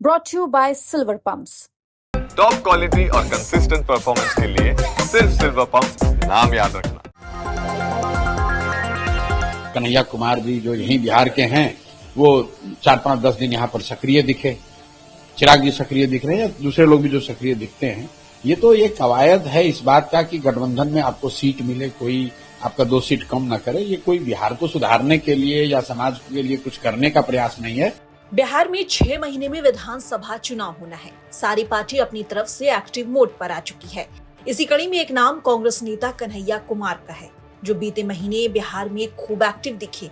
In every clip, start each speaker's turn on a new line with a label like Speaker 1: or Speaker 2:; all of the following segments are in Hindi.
Speaker 1: brought to you by Silver Pumps.
Speaker 2: Top quality और कंसिस्टेंट परफॉर्मेंस के लिए सिर्फ सिल्वर पंप्स नाम याद रखना।
Speaker 3: कन्हैया कुमार जी जो यहीं बिहार के हैं, वो 4-5-10 दिन यहाँ पर सक्रिय दिखे। चिराग जी सक्रिय दिख रहे हैं या दूसरे लोग भी जो सक्रिय दिखते हैं, ये तो ये कवायद है इस बात का कि गठबंधन में आपको सीट मिले, कोई आपका 2 सीट कम न करे। ये कोई बिहार को सुधारने के लिए या समाज के लिए कुछ करने का प्रयास नहीं है।
Speaker 4: बिहार में 6 महीने में विधानसभा चुनाव होना है। सारी पार्टी अपनी तरफ से एक्टिव मोड पर आ चुकी है। इसी कड़ी में एक नाम कांग्रेस नेता कन्हैया कुमार का है, जो बीते महीने बिहार में खूब एक्टिव दिखे।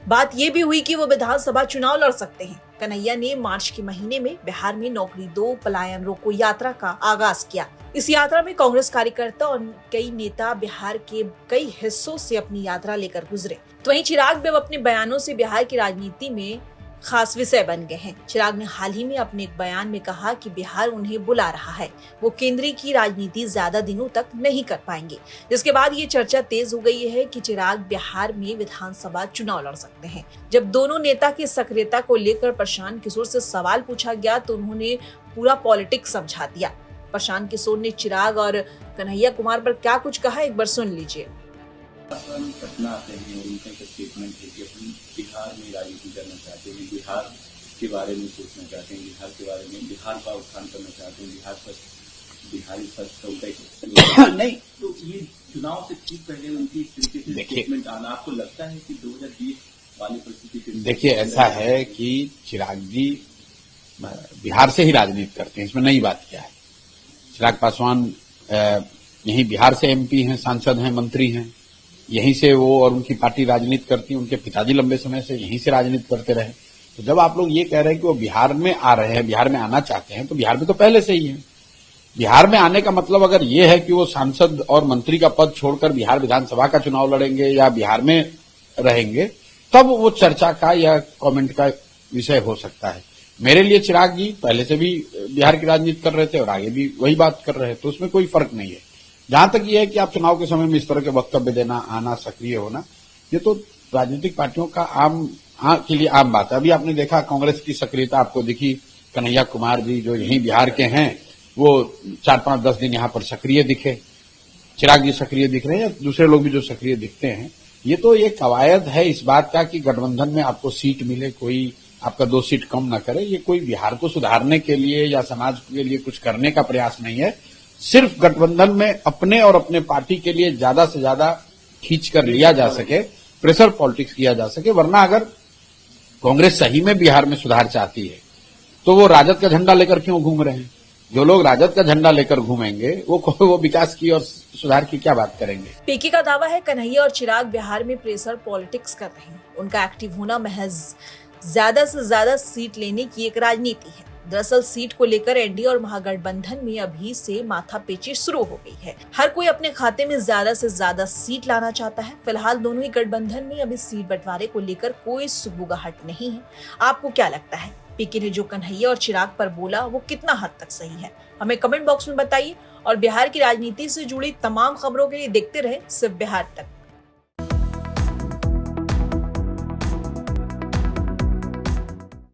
Speaker 4: बात ये भी हुई कि वो विधानसभा चुनाव लड़ सकते हैं। कन्हैया ने मार्च के महीने में बिहार में नौकरी दो पलायन रोको यात्रा का आगाज किया। इस यात्रा में कांग्रेस कार्यकर्ता और कई नेता बिहार के कई हिस्सों से अपनी यात्रा लेकर गुजरे। तो वहीं चिराग भी अब अपने बयानों से बिहार की राजनीति में खास विषय बन गए हैं। चिराग ने हाल ही में अपने एक बयान में कहा कि बिहार उन्हें बुला रहा है, वो केंद्र की राजनीति ज्यादा दिनों तक नहीं कर पाएंगे। जिसके बाद ये चर्चा तेज हो गई है कि चिराग बिहार में विधानसभा चुनाव लड़ सकते हैं। जब दोनों नेता की सक्रियता को लेकर प्रशांत किशोर से सवाल पूछा गया तो उन्होंने पूरा पॉलिटिक्स समझा दिया। प्रशांत किशोर ने चिराग और कन्हैया कुमार पर क्या कुछ कहा, एक बार सुन लीजिए।
Speaker 5: पटना आते हैं और उनका एक स्टेटमेंट है कि अपन बिहार में राजनीति करना चाहते हैं, बिहार के बारे में सोचना चाहते हैं, बिहार के बारे में बिहार का उत्थान करना चाहते हैं, बिहार फर्स्ट, बिहारी फर्स्ट का उनका नहीं। तो ये चुनाव से ठीक पहले उनकी इस तरीके से स्टेटमेंट आना, आपको लगता है कि 2020 वाली परिस्थिति? देखिए,
Speaker 3: ऐसा है कि चिराग जी बिहार से ही राजनीति करते हैं, इसमें नई बात क्या है। चिराग पासवान यहीं बिहार से एमपी हैं, सांसद हैं, मंत्री हैं। यहीं से वो और उनकी पार्टी राजनीति करती है। उनके पिताजी लंबे समय से यहीं से राजनीति करते रहे। तो जब आप लोग ये कह रहे हैं कि वो बिहार में आ रहे हैं, बिहार में आना चाहते हैं, तो बिहार में तो पहले से ही है। बिहार में आने का मतलब अगर ये है कि वो सांसद और मंत्री का पद छोड़कर बिहार विधानसभा का चुनाव लड़ेंगे या बिहार में रहेंगे, तब वो चर्चा का या कमेंट का विषय हो सकता है। मेरे लिए चिराग जी पहले से भी बिहार की राजनीति कर रहे थे और आगे भी वही बात कर रहे हैं, तो उसमें कोई फर्क नहीं है। जहां तक ये है कि आप चुनाव के समय में इस तरह के वक्तव्य देना, आना, सक्रिय होना, ये तो राजनीतिक पार्टियों का के लिए आम बात है। अभी आपने देखा कांग्रेस की सक्रियता आपको दिखी। कन्हैया कुमार जी जो यहीं बिहार के हैं, वो 4-5-10 दिन यहाँ पर सक्रिय दिखे। चिराग जी सक्रिय दिख रहे हैं या दूसरे लोग भी जो सक्रिय दिखते हैं, ये तो ये कवायद है इस बात का कि गठबंधन में आपको सीट मिले, कोई आपका 2 सीट कम न करे। ये कोई बिहार को सुधारने के लिए या समाज के लिए कुछ करने का प्रयास नहीं है। सिर्फ गठबंधन में अपने और अपने पार्टी के लिए ज्यादा से ज्यादा खींच कर लिया जा सके, प्रेशर पॉलिटिक्स किया जा सके। वरना अगर कांग्रेस सही में बिहार में सुधार चाहती है तो वो राजद का झंडा लेकर क्यों घूम रहे हैं? जो लोग राजद का झंडा लेकर घूमेंगे वो विकास की और सुधार की क्या बात करेंगे?
Speaker 4: पीके का दावा है कन्हैया और चिराग बिहार में प्रेशर पॉलिटिक्स कर रहे हैं। उनका एक्टिव होना महज ज्यादा से ज्यादा सीट लेने की एक राजनीति है। दरअसल सीट को लेकर एनडीए और महागठबंधन में अभी से माथापेची शुरू हो गई है। हर कोई अपने खाते में ज्यादा से ज्यादा सीट लाना चाहता है। फिलहाल दोनों ही गठबंधन में अभी सीट बंटवारे को लेकर कोई सुगबुगाहट नहीं है। आपको क्या लगता है, पीके ने जो कन्हैया और चिराग पर बोला वो कितना हद तक सही है? हमें कमेंट बॉक्स में बताइए और बिहार की राजनीति से जुड़ी तमाम खबरों के लिए देखते रहे सिर्फ बिहार तक।